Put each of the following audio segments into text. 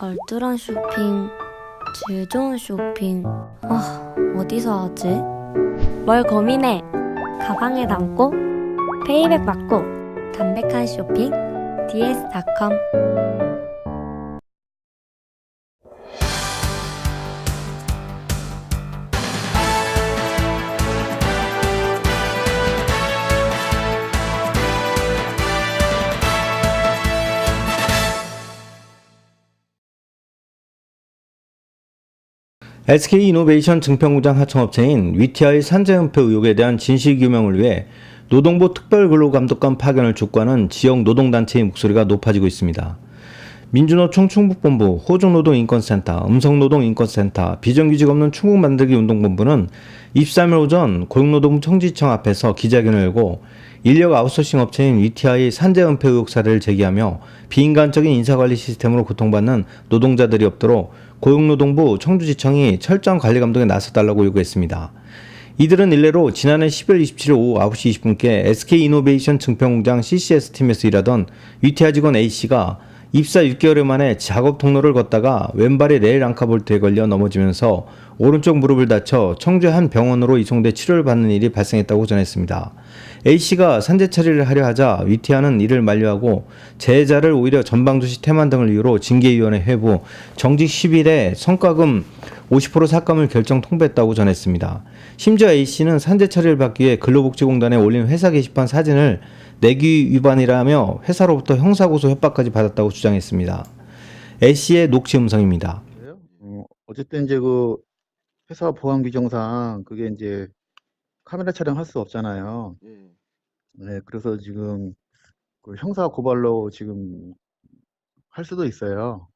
알뜰한 쇼핑, 질 좋은 쇼핑. 어디서 하지? 뭘 고민해? 가방에 담고 페이백 받고 담백한 쇼핑 ds.com. SK이노베이션 증평공장 하청업체인 위티아의 산재은폐 의혹에 대한 진실규명을 위해 노동부 특별근로감독관 파견을 촉구하는 지역 노동단체의 목소리가 높아지고 있습니다. 민주노총 충북본부, 호중노동인권센터, 음성노동인권센터, 비정규직 없는 충북만들기 운동본부는 23일 오전 고용노동부 청지청 앞에서 기자회견을 열고 인력 아웃소싱 업체인 위티아의 산재은폐 의혹 사례를 제기하며 비인간적인 인사관리 시스템으로 고통받는 노동자들이 없도록 고용노동부 청주지청이 철저한 관리 감독에 나서달라고 요구했습니다. 이들은 일례로 지난해 10월 27일 오후 9시 20분께 SK이노베이션 증평공장 CCS팀에서 일하던 위티아 직원 A씨가 입사 6개월 만에 작업 통로를 걷다가 왼발에 레일 앙카볼트에 걸려 넘어지면서 오른쪽 무릎을 다쳐 청주의 한 병원으로 이송돼 치료를 받는 일이 발생했다고 전했습니다. A씨가 산재 처리를 하려 하자 위티아는 이를 만류하고 재해자를 오히려 전방주시 태만 등을 이유로 징계위원회 회부, 정직 10일에 성과금 50% 삭감을 결정 통보했다고 전했습니다. 심지어 A씨는 산재 처리를 받기 위해 근로복지공단에 올린 회사 게시판 사진을 내규 위반이라며 회사로부터 형사고소 협박까지 받았다고 주장했습니다. A씨의 녹취 음성입니다. 어쨌든 이제 그 회사 보안 규정상 그게 이제 카메라 촬영할 수 없잖아요. 네, 그래서 지금 그 형사 고발로 지금 할 수도 있어요.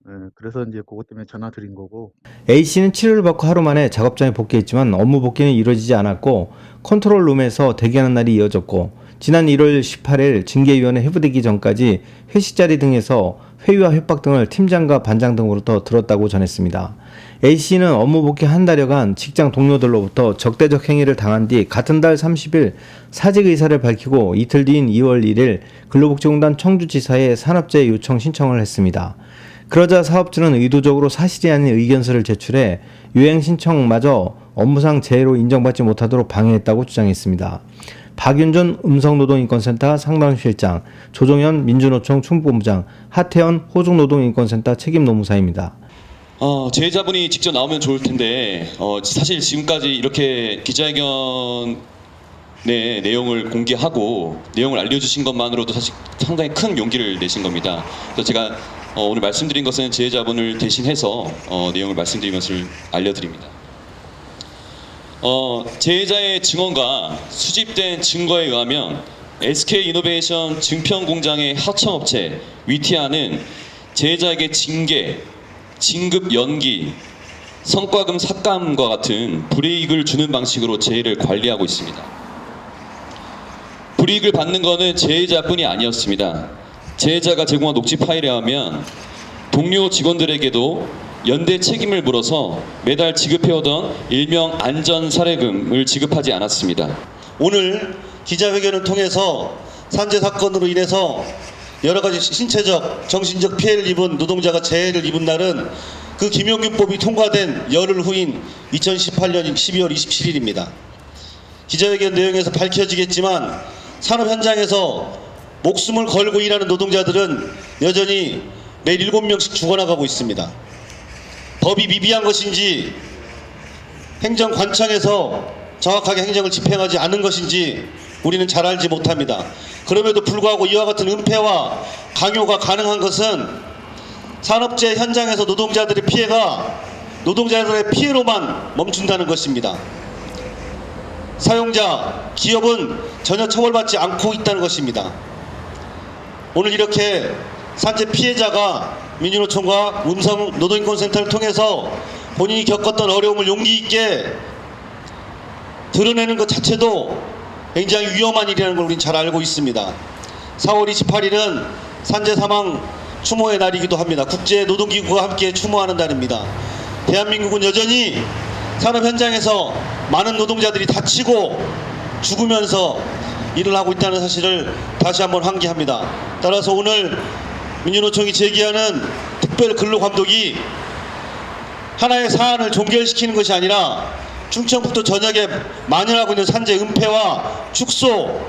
네, 그래서 이제 그것 때문에 전화 드린 거고. A씨는 치료를 받고 하루 만에 작업장에 복귀했지만 업무 복귀는 이루어지지 않았고 컨트롤룸에서 대기하는 날이 이어졌고 지난 1월 18일 징계위원회 회부되기 전까지 회식 자리 등에서 회의와 협박 등을 팀장과 반장 등으로부터 들었다고 전했습니다. A씨는 업무 복귀 한 달여간 직장 동료들로부터 적대적 행위를 당한 뒤 같은 달 30일 사직 의사를 밝히고 이틀 뒤인 2월 1일 근로복지공단 청주지사에 산업재해 요청 신청을 했습니다. 그러자 사업주는 의도적으로 사실이 아닌 의견서를 제출해 유행 신청마저 업무상 재해로 인정받지 못하도록 방해했다고 주장했습니다. 박윤준 음성노동인권센터 상담실장, 조정현 민주노총 충북본부장, 하태현 호중노동인권센터 책임노무사입니다. 재해자분이 직접 나오면 좋을 텐데 사실 지금까지 이렇게 기자회견의 내용을 공개하고 내용을 알려주신 것만으로도 사실 상당히 큰 용기를 내신 겁니다. 그래서 제가 오늘 말씀드린 것은 재해자분을 대신해서 내용을 말씀드린 것을 알려드립니다. 재해자의 증언과 수집된 증거에 의하면 SK이노베이션 증평공장의 하청업체 위티아는 재해자에게 징계, 진급 연기, 성과금 삭감과 같은 불이익을 주는 방식으로 재해를 관리하고 있습니다. 불이익을 받는 것은 재해자뿐이 아니었습니다. 재해자가 제공한 녹취 파일에 하면 동료 직원들에게도 연대 책임을 물어서 매달 지급해오던 일명 안전사례금을 지급하지 않았습니다. 오늘 기자회견을 통해서 산재 사건으로 인해서 여러 가지 신체적, 정신적 피해를 입은 노동자가 재해를 입은 날은 그 김용균법이 통과된 열흘 후인 2018년 12월 27일입니다. 기자회견 내용에서 밝혀지겠지만 산업 현장에서 목숨을 걸고 일하는 노동자들은 여전히 매일 7명씩 죽어나가고 있습니다. 법이 미비한 것인지 행정관청에서 정확하게 행정을 집행하지 않은 것인지 우리는 잘 알지 못합니다. 그럼에도 불구하고 이와 같은 은폐와 강요가 가능한 것은 산업재해 현장에서 노동자들의 피해가 노동자들의 피해로만 멈춘다는 것입니다. 사용자, 기업은 전혀 처벌받지 않고 있다는 것입니다. 오늘 이렇게 산재 피해자가 민주노총과 음성노동인권센터를 통해서 본인이 겪었던 어려움을 용기 있게 드러내는 것 자체도 굉장히 위험한 일이라는 걸 우리는 잘 알고 있습니다. 4월 28일은 산재 사망 추모의 날이기도 합니다. 국제노동기구가 함께 추모하는 날입니다. 대한민국은 여전히 산업 현장에서 많은 노동자들이 다치고 죽으면서 일을 하고 있다는 사실을 다시 한번 환기합니다. 따라서 오늘 민주노총이 제기하는 특별근로감독이 하나의 사안을 종결시키는 것이 아니라 충청북도 전역에 만연하고 있는 산재 은폐와 축소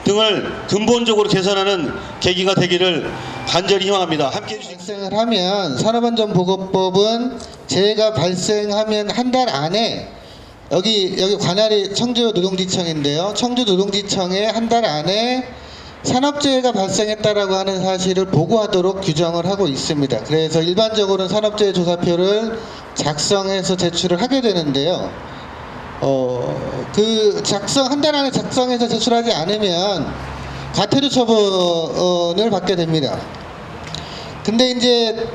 등을 근본적으로 개선하는 계기가 되기를 간절히 희망합니다. 함께해 주시기 발생을 하면 산업안전보건법은 재해가 발생하면 한 달 안에 여기 관할이 청주노동지청인데요. 청주노동지청에 한 달 안에 산업재해가 발생했다라고 하는 사실을 보고하도록 규정을 하고 있습니다. 그래서 일반적으로는 산업재해 조사표를 작성해서 제출을 하게 되는데요. 그 한 달 안에 작성해서 제출하지 않으면 과태료 처분을 받게 됩니다. 근데 이제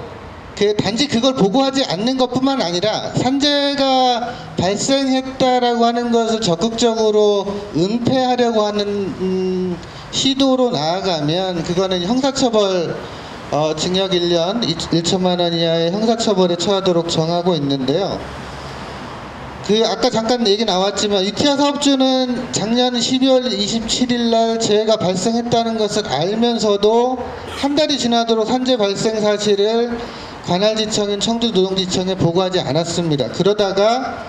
단지 그걸 보고하지 않는 것뿐만 아니라 산재가 발생했다라고 하는 것을 적극적으로 은폐하려고 하는 시도로 나아가면 그거는 형사처벌 징역 1년 1천만 원 이하의 형사처벌에 처하도록 정하고 있는데요. 아까 잠깐 얘기 나왔지만 위티아 사업주는 작년 12월 27일 날 재해가 발생했다는 것을 알면서도 한 달이 지나도록 산재 발생 사실을 관할지청인 청주노동지청에 보고하지 않았습니다. 그러다가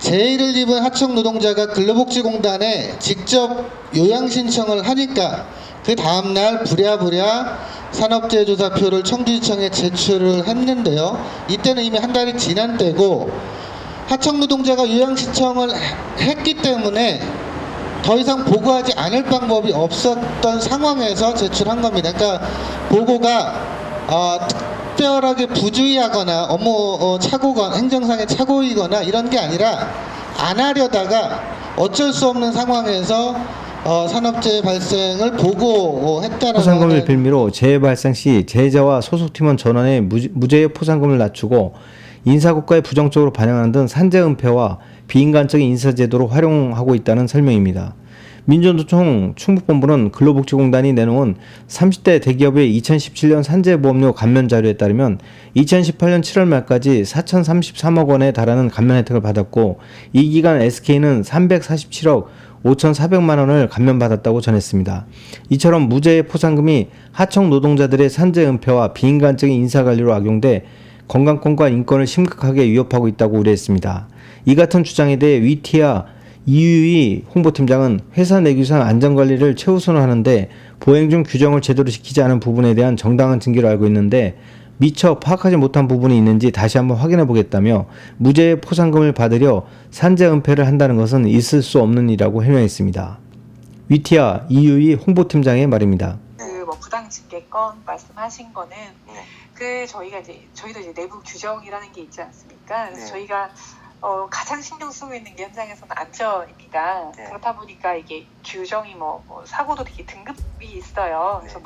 재해를 입은 하청 노동자가 근로복지공단에 직접 요양 신청을 하니까 그 다음날 부랴부랴 산업재해조사표를 청주지청에 제출을 했는데요. 이때는 이미 한 달이 지난 때고 하청 노동자가 요양 신청을 했기 때문에 더 이상 보고하지 않을 방법이 없었던 상황에서 제출한 겁니다. 그러니까 보고가 특별하게 부주의하거나 업무 착오거나 행정상의 착오이거나 이런 게 아니라 안 하려다가 어쩔 수 없는 상황에서 산업재해 발생을 보고했다라고 포상금을 하는 빌미로 재해 발생 시 재해자와 소속팀원 전원의 무죄의 포상금을 낮추고 인사고과에 부정적으로 반영하는 등 산재 은폐와 비인간적인 인사제도로 활용하고 있다는 설명입니다. 민주노총 충북본부는 근로복지공단이 내놓은 30대 대기업의 2017년 산재보험료 감면 자료에 따르면 2018년 7월 말까지 4,033억 원에 달하는 감면 혜택을 받았고 이 기간 SK는 347억 5,400만 원을 감면받았다고 전했습니다. 이처럼 무죄의 포상금이 하청 노동자들의 산재 은폐와 비인간적인 인사관리로 악용돼 건강권과 인권을 심각하게 위협하고 있다고 우려했습니다. 이 같은 주장에 대해 위티아 이유희 홍보팀장은 회사 내규상 안전관리를 최우선으로 하는데 보행 중 규정을 제대로 지키지 않은 부분에 대한 정당한 징계를 알고 있는데 미처 파악하지 못한 부분이 있는지 다시 한번 확인해 보겠다며 무죄의 포상금을 받으려 산재 은폐를 한다는 것은 있을 수 없는 일이라고 해명했습니다. 위티아 이유희 홍보팀장의 말입니다. 뭐 부당 징계권 말씀하신 거는 저희도 이제 내부 규정이라는 게 있지 않습니까? 그래서 저희가 가장 신경 쓰고 있는 게 현장에서는 안전입니다. 그렇다 보니까 이게 규정이 뭐 사고도 되게 등급이 있어요. 그래서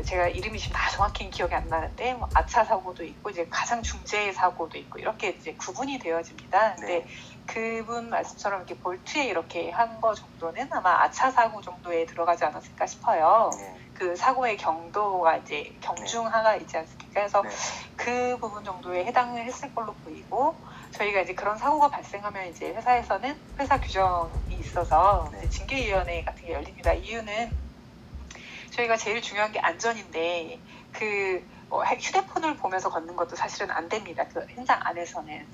제가 이름이 지금 다 정확히 기억이 안 나는데 아차 사고도 있고 이제 가장 중재 사고도 있고 이렇게 이제 구분이 되어집니다. 근데 그분 말씀처럼 이렇게 볼트에 이렇게 한 거 정도는 아마 아차 사고 정도에 들어가지 않았을까 싶어요. 그 사고의 경도가 이제 경중하가 있지 않습니까? 그래서 그 부분 정도에 해당을 했을 걸로 보이고 저희가 이제 그런 사고가 발생하면 이제 회사에서는 회사 규정이 있어서 이제 징계위원회 같은 게 열립니다. 이유는 저희가 제일 중요한 게 안전인데 휴대폰을 보면서 걷는 것도 사실은 안 됩니다. 그 현장 안에서는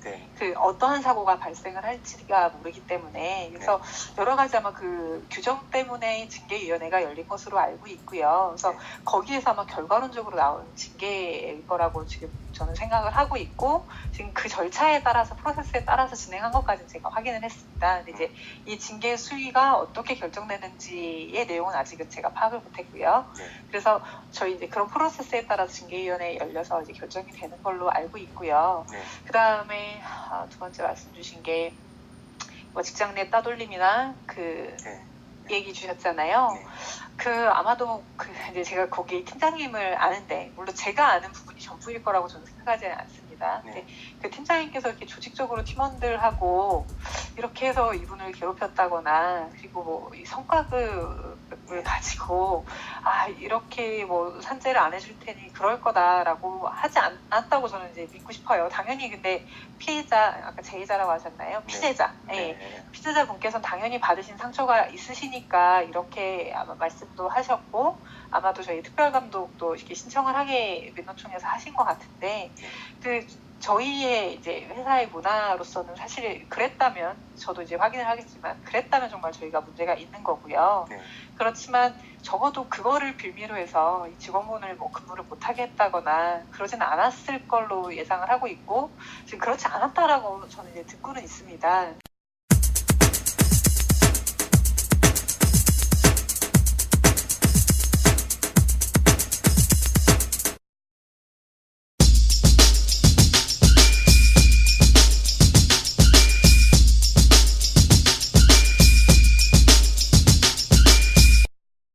어떠한 사고가 발생을 할지가 모르기 때문에 그래서 여러 가지 아마 그 규정 때문에 징계위원회가 열린 것으로 알고 있고요. 그래서 거기에서 아마 결과론적으로 나온 징계일 거라고 지금 저는 생각을 하고 있고 지금 그 절차에 따라서 프로세스에 따라서 진행한 것까지는 제가 확인을 했습니다. 근데 이제 이 징계 수위가 어떻게 결정되는지의 내용은 아직은 제가 파악을 못했고요. 그래서 저희 이제 그런 프로세스에 따라서 징계위원회에 열려서 이제 결정이 되는 걸로 알고 있고요. 그 다음에 두 번째 말씀 주신 게 직장 내 따돌림이나 얘기 주셨잖아요. 아마도 이제 제가 거기 팀장님을 아는데 물론 제가 아는 부분이 전부일 거라고 저는 생각하지 않습니다. 근데 그 팀장님께서 이렇게 조직적으로 팀원들하고 이렇게 해서 이분을 괴롭혔다거나 그리고 이 성과급을 가지고 이렇게 산재를 안 해줄 테니 그럴 거다라고 하지 않았다고 저는 이제 믿고 싶어요. 당연히 근데 피해자 아까 제의자라고 하셨나요? 피해자. 피해자 분께서는 당연히 받으신 상처가 있으시니까 이렇게 아마 말씀도 하셨고 아마도 저희 특별감독도 이렇게 신청을 하게 민노총에서 하신 것 같은데 그 저희의 이제 회사의 문화로서는 사실 그랬다면 저도 이제 확인을 하겠지만 그랬다면 정말 저희가 문제가 있는 거고요. 그렇지만 적어도 그거를 빌미로 해서 이 직원분을 뭐 근무를 못하게 했다거나 그러진 않았을 걸로 예상을 하고 있고 지금 그렇지 않았다라고 저는 이제 듣고는 있습니다.